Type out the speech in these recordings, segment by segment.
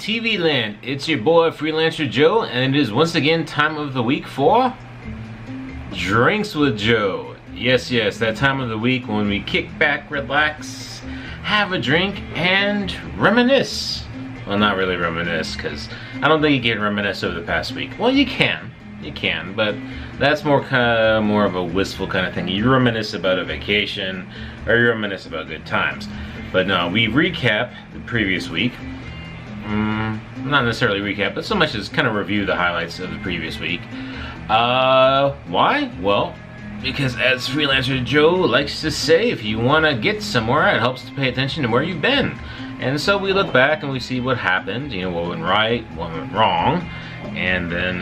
TV land. It's your boy Freelancer Joe, and it is once again time of the week for Drinks with Joe. Yes, that time of the week when we kick back, relax, have a drink, and reminisce. Well, not really reminisce, because I don't think you can reminisce over the past week. Well, you can, but that's more of a wistful kind of thing. You reminisce about a vacation, or you reminisce about good times. But no, we recap the previous week. Not necessarily recap, but so much as kind of review the highlights of the previous week. Why? Well, because as Freelancer Joe likes to say, if you want to get somewhere, it helps to pay attention to where you've been. And so we look back and we see what happened, you know, what went right, what went wrong, and then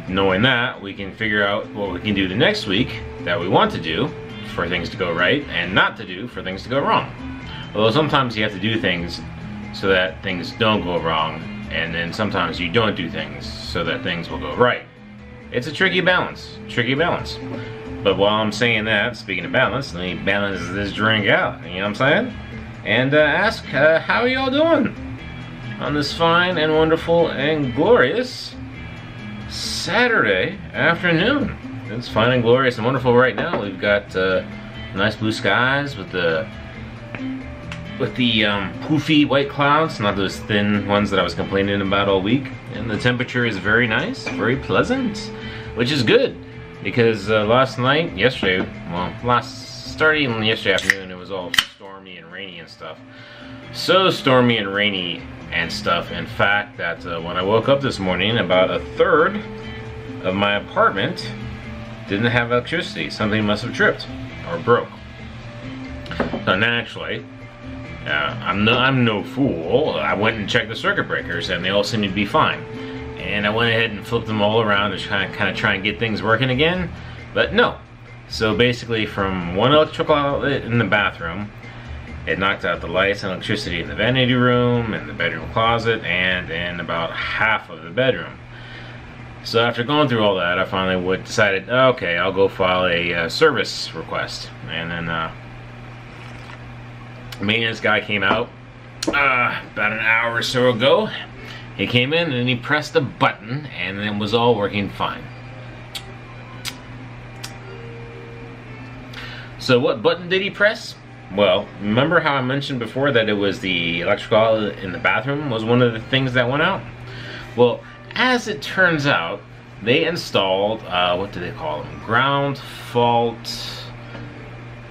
knowing that, we can figure out what we can do the next week that we want to do for things to go right, and not to do for things to go wrong. Although sometimes you have to do things so that things don't go wrong, and then sometimes you don't do things so that things will go right. It's a tricky balance. But while I'm saying that, speaking of balance, let me balance this drink out, you know what I'm saying? And ask, how are y'all doing on this fine and wonderful and glorious Saturday afternoon? It's fine and glorious and wonderful right now. We've got nice blue skies with the poofy white clouds, not those thin ones that I was complaining about all week. And the temperature is very nice, very pleasant, which is good because starting yesterday afternoon, it was all stormy and rainy and stuff. So stormy and rainy and stuff, in fact, that when I woke up this morning, about a third of my apartment didn't have electricity. Something must have tripped or broke. So naturally, I'm no fool. I went and checked the circuit breakers, and they all seemed to be fine. And I went ahead and flipped them all around to kind of try and get things working again, but no. So basically, from one electrical outlet in the bathroom, it knocked out the lights and electricity in the vanity room, and the bedroom closet, and in about half of the bedroom. So after going through all that, I finally decided, okay, I'll go file a service request. And then maintenance guy came out about an hour or so ago. He came in and he pressed a button, and it was all working fine. So what button did he press? Well, remember how I mentioned before that it was the electrical outlet in the bathroom was one of the things that went out? Well, as it turns out, they installed, what do they call them? Ground fault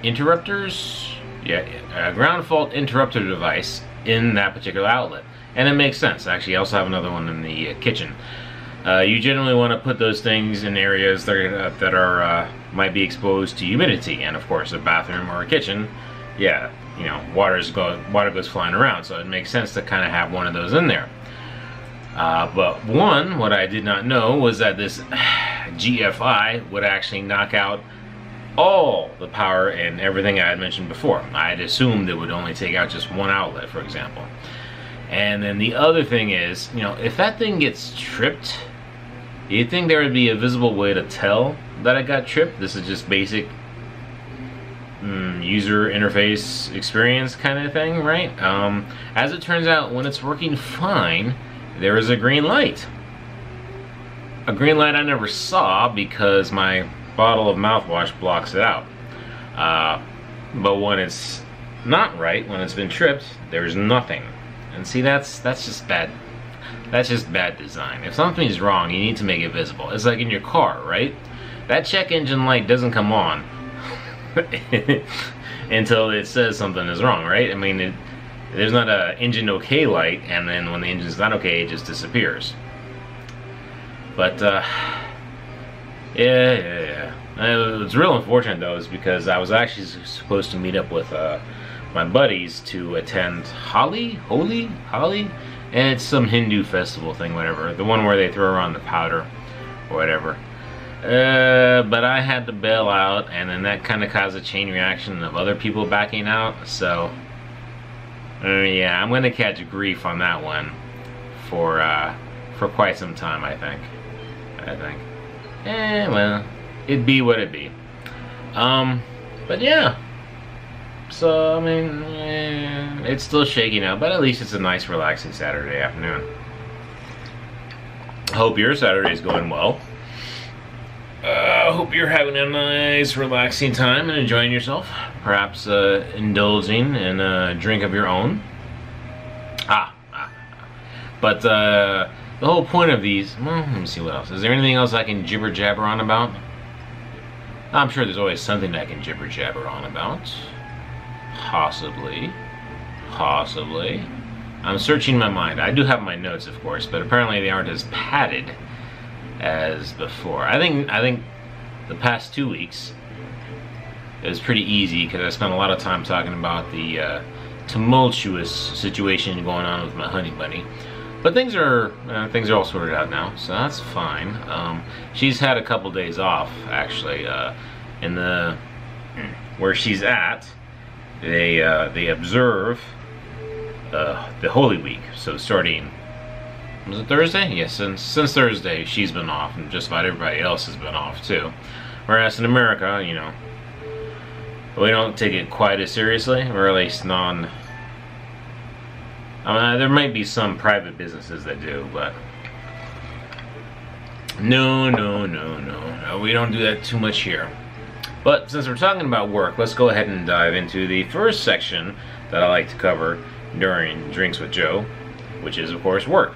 interrupters? Yeah, a ground fault interrupter device in that particular outlet. And it makes sense. Actually, I also have another one in the kitchen. You generally want to put those things in areas that are might be exposed to humidity. And of course, a bathroom or a kitchen, yeah, you know, water goes flying around. So it makes sense to kind of have one of those in there. But what I did not know was that this GFI would actually knock out all the power and everything I had mentioned before. I had assumed it would only take out just one outlet, for example. And then the other thing is, you know, if that thing gets tripped, you'd think there would be a visible way to tell that it got tripped. This is just basic user interface experience kind of thing, right? As it turns out, when it's working fine, there is a green light. A green light I never saw because my bottle of mouthwash blocks it out. But when it's not right, when it's been tripped, there's nothing. And see, that's just bad. That's just bad design. If something's wrong, you need to make it visible. It's like in your car, right? That check engine light doesn't come on until it says something is wrong, right? I mean, there's not a engine okay light, and then when the engine's not okay, it just disappears. But yeah. It's real unfortunate though, is because I was actually supposed to meet up with my buddies to attend Holi, and it's some Hindu festival thing, whatever. The one where they throw around the powder or whatever. But I had to bail out, and then that kind of caused a chain reaction of other people backing out. So yeah, I'm gonna catch grief on that one for quite some time, I think. Well, it'd be what it be. But yeah, So, I mean, it's still shaky now, but at least it's a nice, relaxing Saturday afternoon. Hope your Saturday is going well. Hope you're having a nice, relaxing time and enjoying yourself. Perhaps indulging in a drink of your own. But the whole point of these, well, let me see what else. Is there anything else I can jibber jabber on about? I'm sure there's always something I can jibber jabber on about. Possibly. I'm searching my mind. I do have my notes, of course, but apparently they aren't as padded as before. I think the past 2 weeks it was pretty easy because I spent a lot of time talking about the tumultuous situation going on with my honey bunny. But things are all sorted out now, so that's fine. She's had a couple days off, actually. In the where she's at, they observe the Holy Week. So starting, was it Thursday? Yes, since Thursday she's been off, and just about everybody else has been off too. Whereas in America, you know, we don't take it quite as seriously, or at least there might be some private businesses that do, but no, we don't do that too much here. But since we're talking about work, let's go ahead and dive into the first section that I like to cover during Drinks with Joe, which is, of course, work.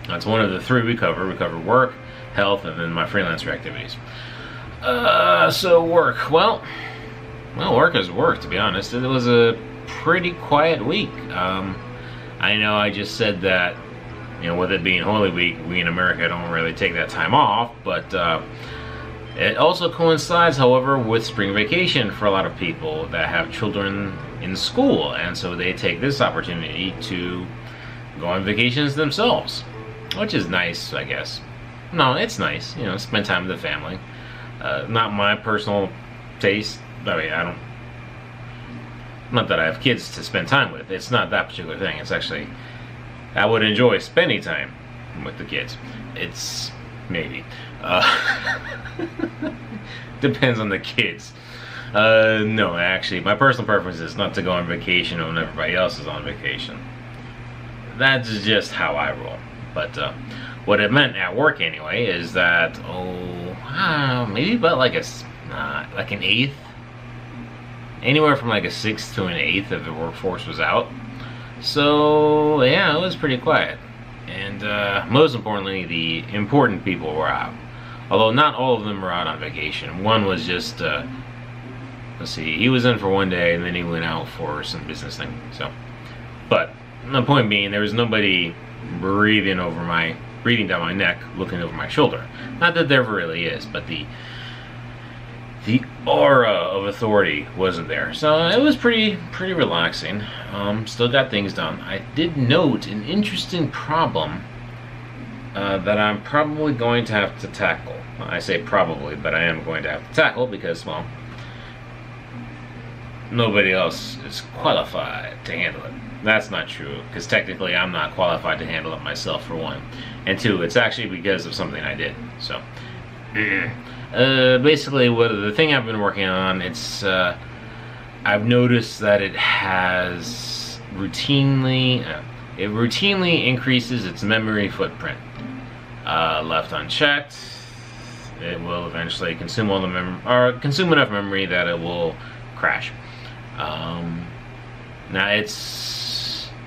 That's one of the three we cover. We cover work, health, and then my freelancer activities. So work. Well, work is work, to be honest. It was a pretty quiet week. I know I just said that, you know, with it being Holy Week, we in America don't really take that time off, but it also coincides, however, with spring vacation for a lot of people that have children in school, and so they take this opportunity to go on vacations themselves, which is nice, I guess. No, it's nice, you know, spend time with the family. Not my personal taste. I mean, not that I have kids to spend time with. It's not that particular thing. It's actually, I would enjoy spending time with the kids. It's maybe. Depends on the kids. No, actually, my personal preference is not to go on vacation when everybody else is on vacation. That's just how I roll. But what it meant at work anyway is that, maybe about like an eighth, anywhere from like a sixth to an eighth of the workforce was out. So yeah, it was pretty quiet. And most importantly, the important people were out. Although not all of them were out on vacation. One was just, let's see, he was in for one day and then he went out for some business thing. So, but the point being, there was nobody breathing down my neck, looking over my shoulder. Not that there ever really is, but the aura of authority wasn't there. So it was pretty relaxing. Still got things done. I did note an interesting problem that I'm probably going to have to tackle. I say probably, but I am going to have to tackle because, well, nobody else is qualified to handle it. That's not true, because technically I'm not qualified to handle it myself, for one. And two, it's actually because of something I did. So, basically, the thing I've been working on, it's, I've noticed that it routinely increases its memory footprint. Left unchecked, it will eventually consume all the consume enough memory that it will crash. Now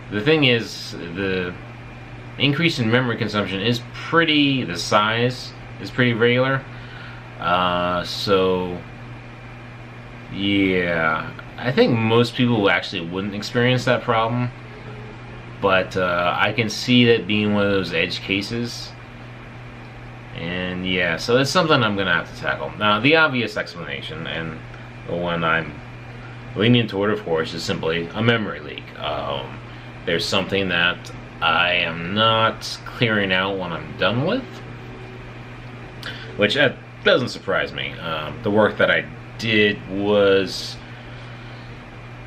the thing is, the increase in memory consumption is the size is pretty regular. So yeah, I think most people actually wouldn't experience that problem, but I can see that being one of those edge cases. And yeah, so it's something I'm gonna have to tackle. Now, the obvious explanation, and the one I'm leaning toward, of course, is simply a memory leak. There's something that I am not clearing out when I'm done with, which doesn't surprise me. The work that I did was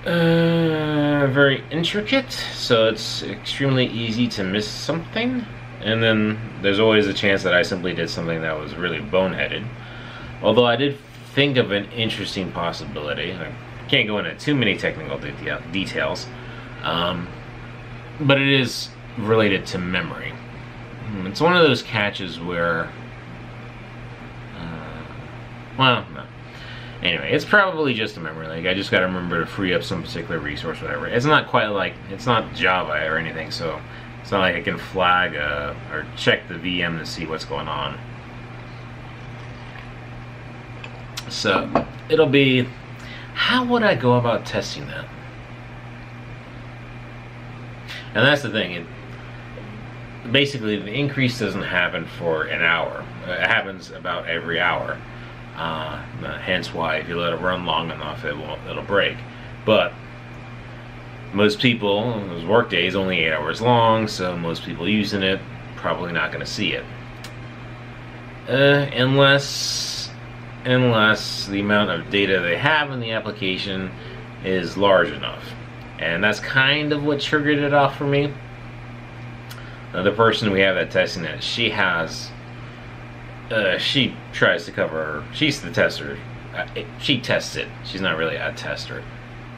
very intricate, so it's extremely easy to miss something. And then there's always a chance that I simply did something that was really boneheaded. Although I did think of an interesting possibility. Can't go into too many technical details, but it is related to memory. It's one of those catches where, well, no. Anyway, it's probably just a memory leak. I just got to remember to free up some particular resource, whatever. It's not quite like, it's not Java or anything, so it's not like I can flag or check the VM to see what's going on. So it'll be, how would I go about testing that? And that's the thing. Basically, the increase doesn't happen for an hour. It happens about every hour. Hence why if you let it run long enough, it'll break. But most people, those work days only 8 hours long, so most people using it probably not going to see it, unless the amount of data they have in the application is large enough. And that's kind of what triggered it off for me. The person we have that testing it, she tries to cover, she's the tester. She tests it. She's not really a tester.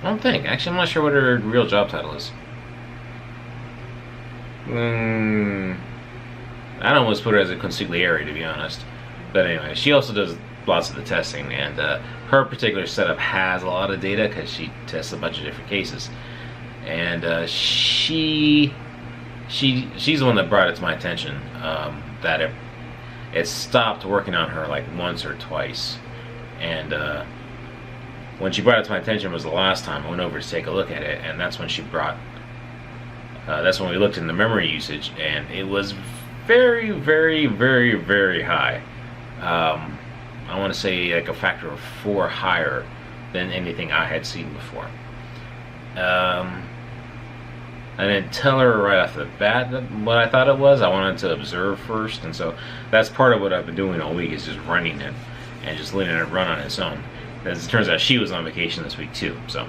I don't think. Actually, I'm not sure what her real job title is. I'd almost put her as a consigliere, to be honest. But anyway, she also does lots of the testing, and her particular setup has a lot of data because she tests a bunch of different cases. And she's the one that brought it to my attention that it stopped working on her like once or twice. And when she brought it to my attention was the last time I went over to take a look at it, and that's when she brought. That's when we looked in the memory usage, and it was very, very, very, very high. I want to say like a factor of 4 higher than anything I had seen before. I didn't tell her right off the bat what I thought it was. I wanted to observe first, and so that's part of what I've been doing all week, is just running it and just letting it run on its own. As it turns out, she was on vacation this week too, so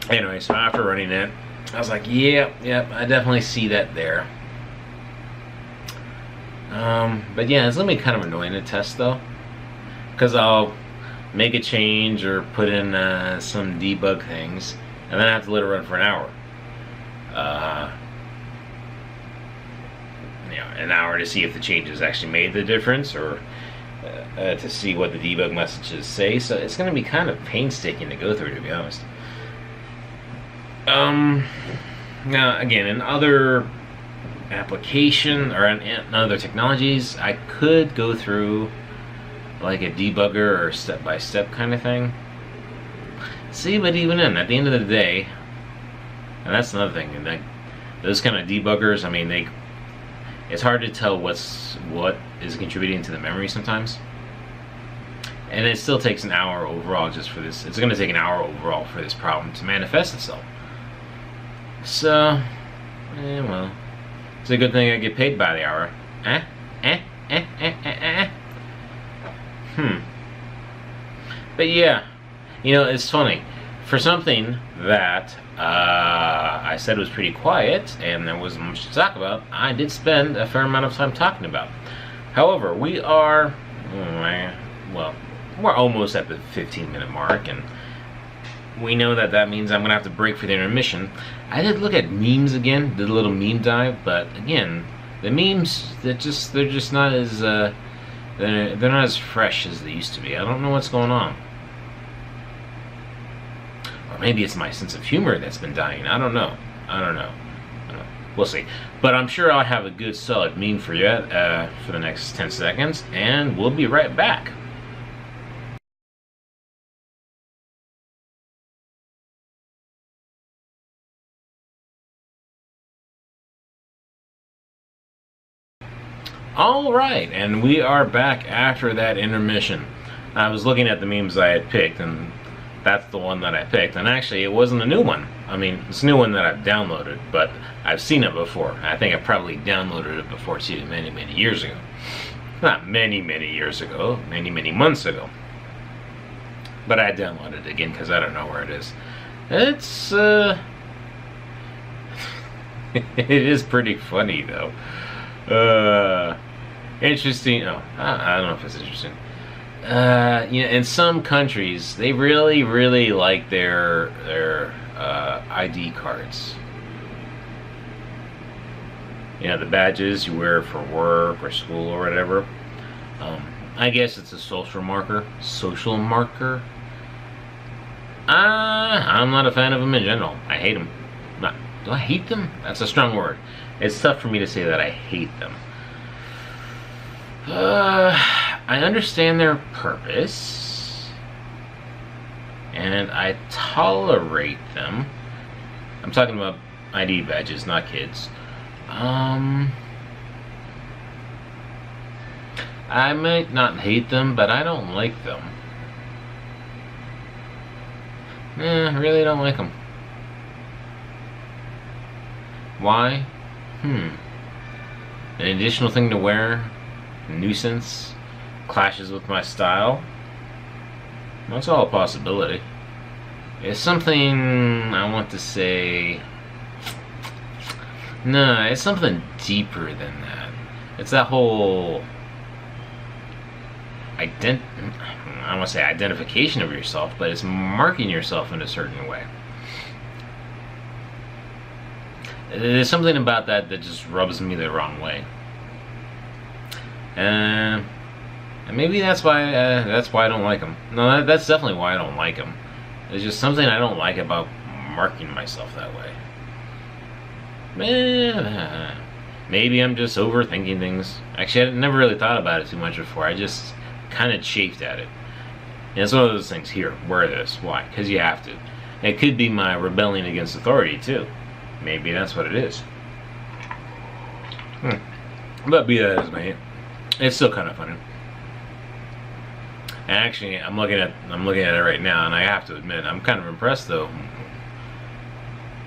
anyway, so after running it, I was like, yep, I definitely see that there. But yeah, it's gonna be kind of annoying to test though, because I'll make a change or put in some debug things, and then I have to let it run for an hour. An hour to see if the changes actually made the difference, or to see what the debug messages say. So it's going to be kind of painstaking to go through, to be honest. Now, again, in other application or in other technologies, I could go through like a debugger or step-by-step kind of thing. See, but even then, at the end of the day, and that's another thing, and those kind of debuggers, I mean, it's hard to tell what is contributing to the memory sometimes. And it still takes an hour overall just for this. It's going to take an hour overall for this problem to manifest itself. So, well, it's a good thing I get paid by the hour. But yeah, it's funny. For something that I said was pretty quiet and there wasn't much to talk about, I did spend a fair amount of time talking about. However, we are, well, we're almost at the 15-minute mark, and we know that means I'm going to have to break for the intermission. I did look at memes again, did a little meme dive, but again, the memes, they're just not as, they're not as fresh as they used to be. I don't know what's going on. Or maybe it's my sense of humor that's been dying. I don't know. We'll see. But I'm sure I'll have a good solid meme for you for the next 10 seconds, and we'll be right back. Alright, and we are back after that intermission. I was looking at the memes I had picked, and that's the one that I picked. And actually, it wasn't a new one. I mean, it's a new one that I've downloaded, but I've seen it before. I think I probably downloaded it before too, many, many years ago. Not many, many years ago, many, many months ago. But I downloaded it again because I don't know where it is. It's, it is pretty funny, though. Interesting. Oh, I don't know if it's interesting. in some countries, they really, really like their ID cards. The badges you wear for work or school or whatever. I guess it's a social marker. Social marker. I'm not a fan of them in general. I hate them. Do I hate them? That's a strong word. It's tough for me to say that I hate them. I understand their purpose, and I tolerate them. I'm talking about ID badges, not kids. I might not hate them, but I don't like them. I really don't like them. Why? An additional thing to wear? Nuisance? Clashes with my style? That's all a possibility. It's something I want to say... No, it's something deeper than that. It's that whole... I don't want to say identification of yourself, but it's marking yourself in a certain way. There's something about that that just rubs me the wrong way. And maybe that's why I don't like them. No, that's definitely why I don't like them. There's just something I don't like about marking myself that way. Maybe I'm just overthinking things. Actually, I never really thought about it too much before. I just kind of chafed at it. And it's one of those things. Here, wear this. Why? Because you have to. It could be my rebelling against authority too. Maybe that's what it is. But be that as may, it's still kind of funny. And actually, I'm looking at it right now, and I have to admit, I'm kind of impressed though.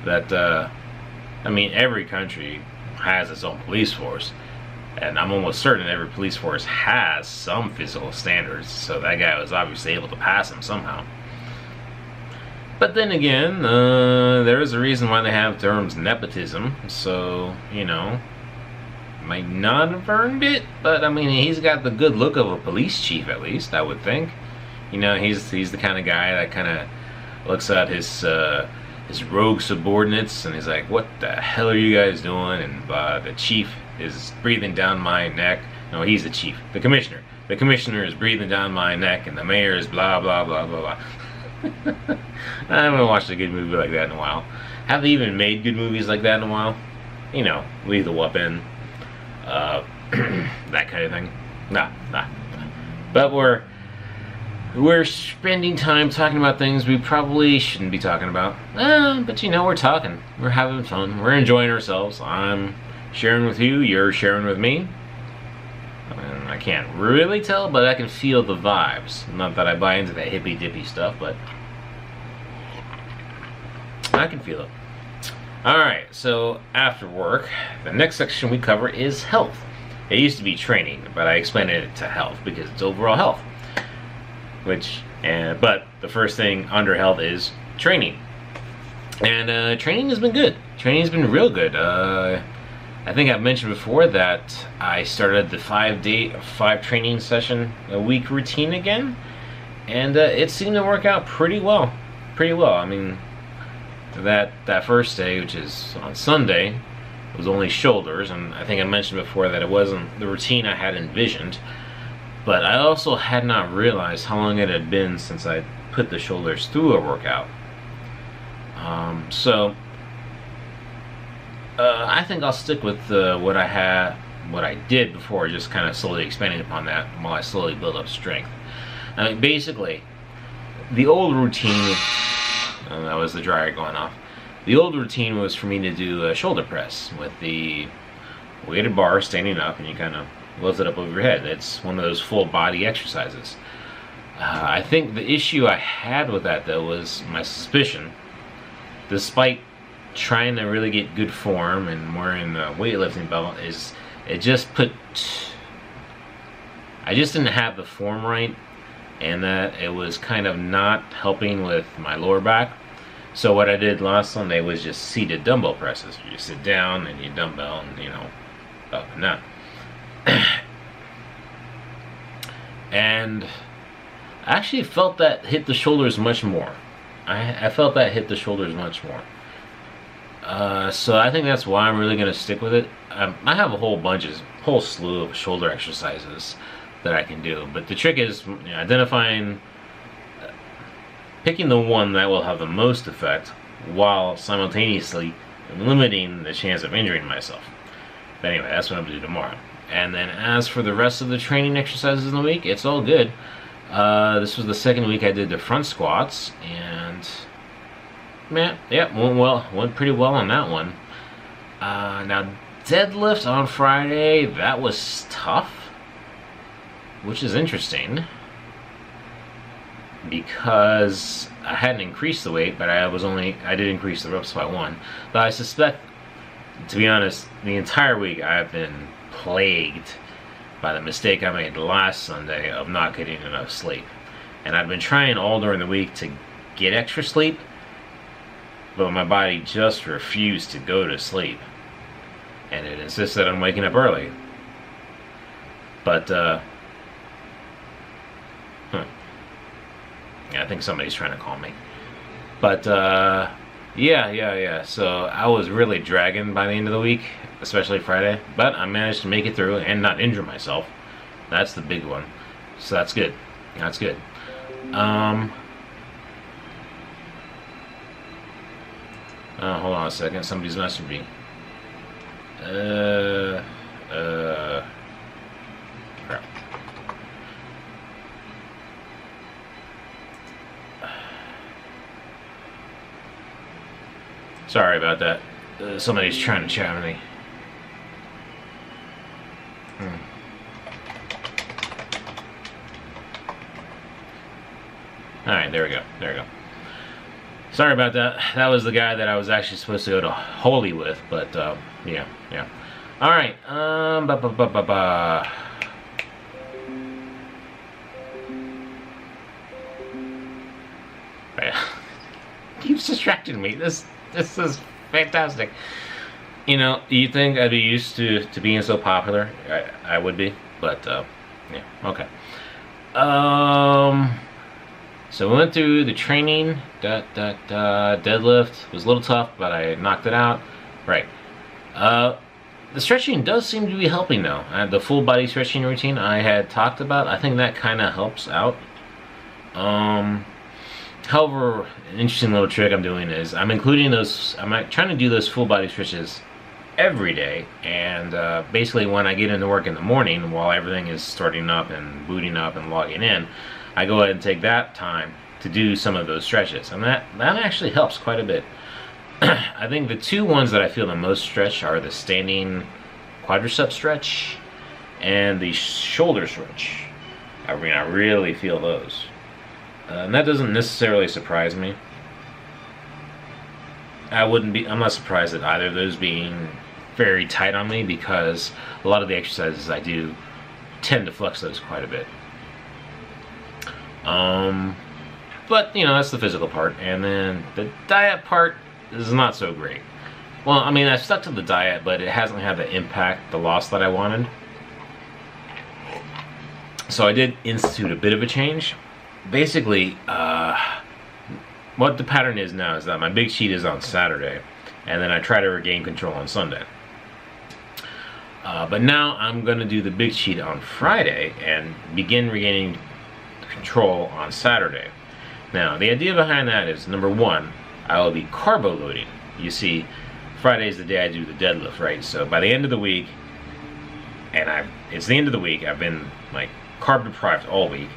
That I mean, every country has its own police force, and I'm almost certain every police force has some physical standards. So that guy was obviously able to pass them somehow. But then again, there is a reason why they have terms nepotism, so, might not have earned it, but I mean, he's got the good look of a police chief, at least, I would think. He's the kind of guy that kind of looks at his rogue subordinates, and he's like, what the hell are you guys doing? And the chief is breathing down my neck. No, he's the chief, the commissioner. The commissioner is breathing down my neck, and the mayor is blah, blah, blah, blah, blah. I haven't watched a good movie like that in a while. Have they even made good movies like that in a while? Lethal Weapon, that kind of thing. Nah. But we're spending time talking about things we probably shouldn't be talking about. But we're talking. We're having fun. We're enjoying ourselves. I'm sharing with you. You're sharing with me. I can't really tell, but I can feel the vibes. Not that I buy into that hippy-dippy stuff, but I can feel it. Alright, so after work, the next section we cover is health. It used to be training, but I expanded it to health because it's overall health. But the first thing under health is training. And training has been good. Training has been real good. I think I've mentioned before that I started the 5 training session a week routine again, and it seemed to work out pretty well. I mean, that first day, which is on Sunday, was only shoulders, and I think I mentioned before that it wasn't the routine I had envisioned, but I also had not realized how long it had been since I put the shoulders through a workout. I think I'll stick with what I did before, just kind of slowly expanding upon that while I slowly build up strength. I mean, basically, the old routine, that was the dryer going off. The old routine was for me to do a shoulder press with the weighted bar standing up, and you kind of lift it up over your head. It's one of those full body exercises. I think the issue I had with that, though, was my suspicion, despite trying to really get good form and wearing the weightlifting belt, is I just didn't have the form right, and that it was kind of not helping with my lower back. So what I did last Sunday was just seated dumbbell presses. You sit down and you dumbbell and up and down. And I actually felt that hit the shoulders much more. I felt that hit the shoulders much more. So I think that's why I'm really going to stick with it. I have a whole slew of shoulder exercises that I can do. But the trick is identifying, picking the one that will have the most effect while simultaneously limiting the chance of injuring myself. But anyway, that's what I'm going to do tomorrow. And then as for the rest of the training exercises in the week, it's all good. This was the second week I did the front squats, and man, yeah, went pretty well on that one. Now deadlift on Friday, that was tough, which is interesting because I hadn't increased the weight, but I did increase the reps by 1. But I suspect, to be honest, the entire week I've been plagued by the mistake I made last Sunday of not getting enough sleep. And I've been trying all during the week to get extra sleep, but my body just refused to go to sleep. And it insisted on waking up early. But, yeah, I think somebody's trying to call me. But, yeah. So I was really dragging by the end of the week, especially Friday. But I managed to make it through and not injure myself. That's the big one. So that's good. That's good. Hold on a second. Somebody's messaging me. Crap. Sorry about that. Somebody's trying to chat with me. Alright, there we go. Sorry about that. That was the guy that I was actually supposed to go to Holy with, but, yeah. Alright, keeps distracting me. This is fantastic. You know, you'd think I'd be used to being so popular. I would be, but, yeah, okay. So we went through the training. Deadlift was a little tough, but I knocked it out. Right. The stretching does seem to be helping though. The full body stretching routine I had talked about, I think that kind of helps out. However, an interesting little trick I'm doing is I'm trying to do those full body stretches every day, and basically when I get into work in the morning while everything is starting up and booting up and logging in, I go ahead and take that time to do some of those stretches, and that actually helps quite a bit. I think the two ones that I feel the most stretch are the standing quadricep stretch and the shoulder stretch. I mean, I really feel those. And that doesn't necessarily surprise me. I'm not surprised at either of those being very tight on me, because a lot of the exercises I do tend to flex those quite a bit. But, you know, that's the physical part. And then the diet part is not so great. Well, I mean, I stuck to the diet, but it hasn't had the impact, the loss that I wanted. So I did institute a bit of a change. Basically, what the pattern is now is that my big cheat is on Saturday, and then I try to regain control on Sunday. But now I'm going to do the big cheat on Friday and begin regaining control on Saturday. Now, the idea behind that is, number one, I will be carbo loading. You see, Friday is the day I do the deadlift, right? So by the end of the week, it's the end of the week, I've been like carb deprived all week,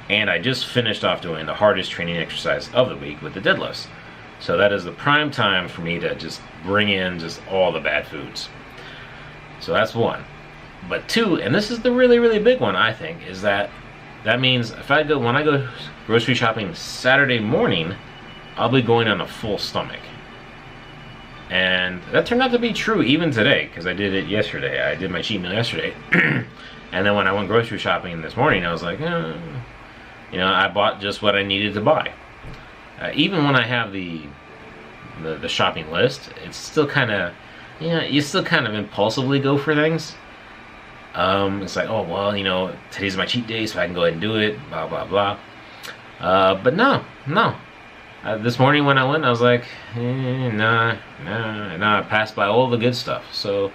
and I just finished off doing the hardest training exercise of the week with the deadlifts. So that is the prime time for me to just bring in just all the bad foods. So that's one. But two, and this is the really, really big one, I think, is that means when I go grocery shopping Saturday morning, I'll be going on a full stomach. And that turned out to be true even today, because I did it yesterday. I did my cheat meal yesterday. And then when I went grocery shopping this morning, I was like, you know, I bought just what I needed to buy. Even when I have the shopping list, it's still kind of, you know, you still kind of impulsively go for things. It's like, oh, well, you know, today's my cheat day, so I can go ahead and do it, blah, blah, blah. But no. This morning when I went, I was like, nah, I passed by all the good stuff. So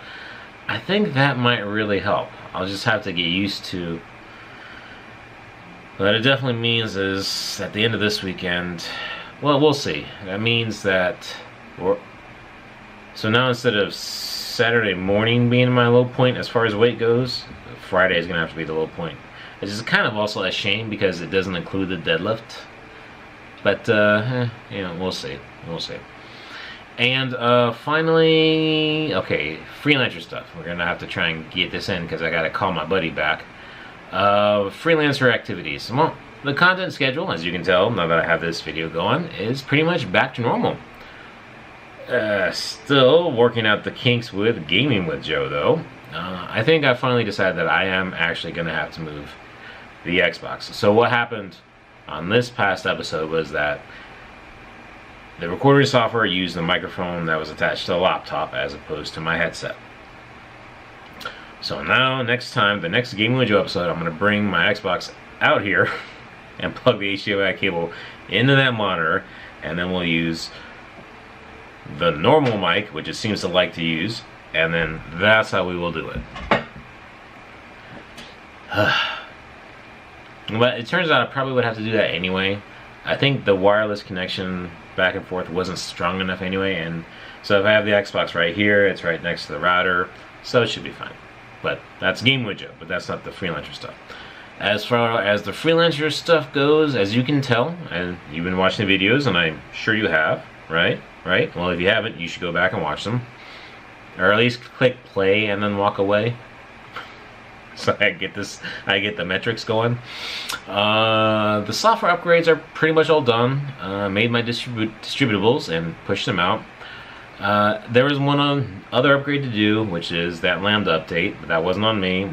I think that might really help. I'll just have to get used to. What it definitely means is at the end of this weekend, well, we'll see. That means that so now instead of Saturday morning being my low point as far as weight goes, Friday is gonna have to be the low point. It's just kind of also a shame because it doesn't include the deadlift. But you know, we'll see. And finally, okay, freelancer stuff. We're gonna have to try and get this in because I gotta call my buddy back. Freelancer activities. Well, the content schedule, as you can tell, now that I have this video going, is pretty much back to normal. Still working out the kinks with Gaming with Joe, though. I think I finally decided that I am actually gonna have to move the Xbox. So what happened on this past episode was that the recording software used the microphone that was attached to the laptop as opposed to my headset. So now, next time, the next Gaming with Joe episode, I'm going to bring my Xbox out here and plug the HDMI cable into that monitor, and then we'll use the normal mic, which it seems to like to use, and then that's how we will do it. But it turns out I probably would have to do that anyway. I think the wireless connection back and forth wasn't strong enough anyway, and so if I have the Xbox right here, it's right next to the router, so it should be fine. But that's Game with Joe, but that's not the freelancer stuff. As far as the freelancer stuff goes, as you can tell, and you've been watching the videos, and I'm sure you have, right? Well, if you haven't, you should go back and watch them. Or at least click play and then walk away. So I get the metrics going. The software upgrades are pretty much all done. Made my distributables and pushed them out. There was one other upgrade to do, which is that Lambda update, but that wasn't on me.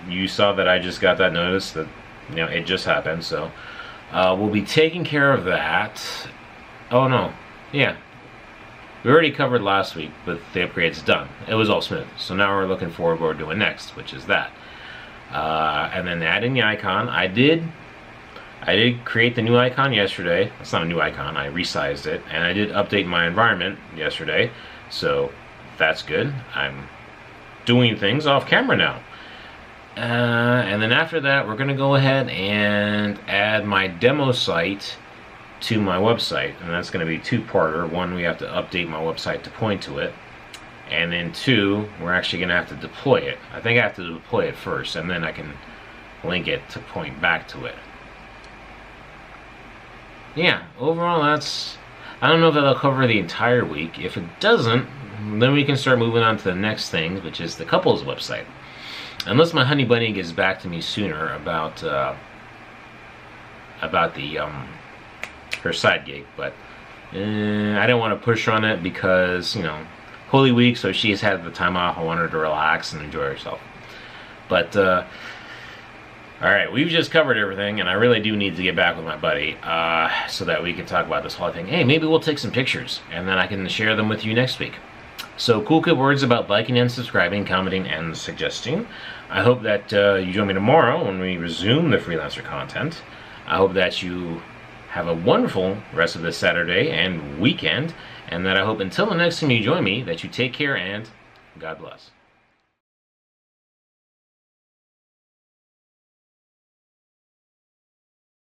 You saw that I just got that notice that, you know, it just happened. So we'll be taking care of that. Oh no, yeah. We already covered last week, but the upgrade's done. It was all smooth. So now we're looking forward to what we're doing next, which is that. And then adding the icon, I did create the new icon yesterday. It's not a new icon, I resized it, and I did update my environment yesterday, so that's good. I'm doing things off camera now. And then after that, we're gonna go ahead and add my demo site to my website, and that's gonna be two-parter. One, we have to update my website to point to it, and then two, we're actually gonna have to deploy it. I think I have to deploy it first, and then I can link it to point back to it. Yeah, overall that's, I don't know if that'll cover the entire week. If it doesn't, then we can start moving on to the next thing, which is the couple's website. Unless my honey bunny gets back to me sooner about the her side gig, but I don't want to push her on it because, you know, Holy Week, so she's had the time off. I want her to relax and enjoy herself. But alright, we've just covered everything, and I really do need to get back with my buddy so that we can talk about this whole thing. Hey, maybe we'll take some pictures, and then I can share them with you next week. So, cool good words about liking and subscribing, commenting, and suggesting. I hope that you join me tomorrow when we resume the freelancer content. I hope that you have a wonderful rest of this Saturday and weekend, and that I hope until the next time you join me that you take care and God bless.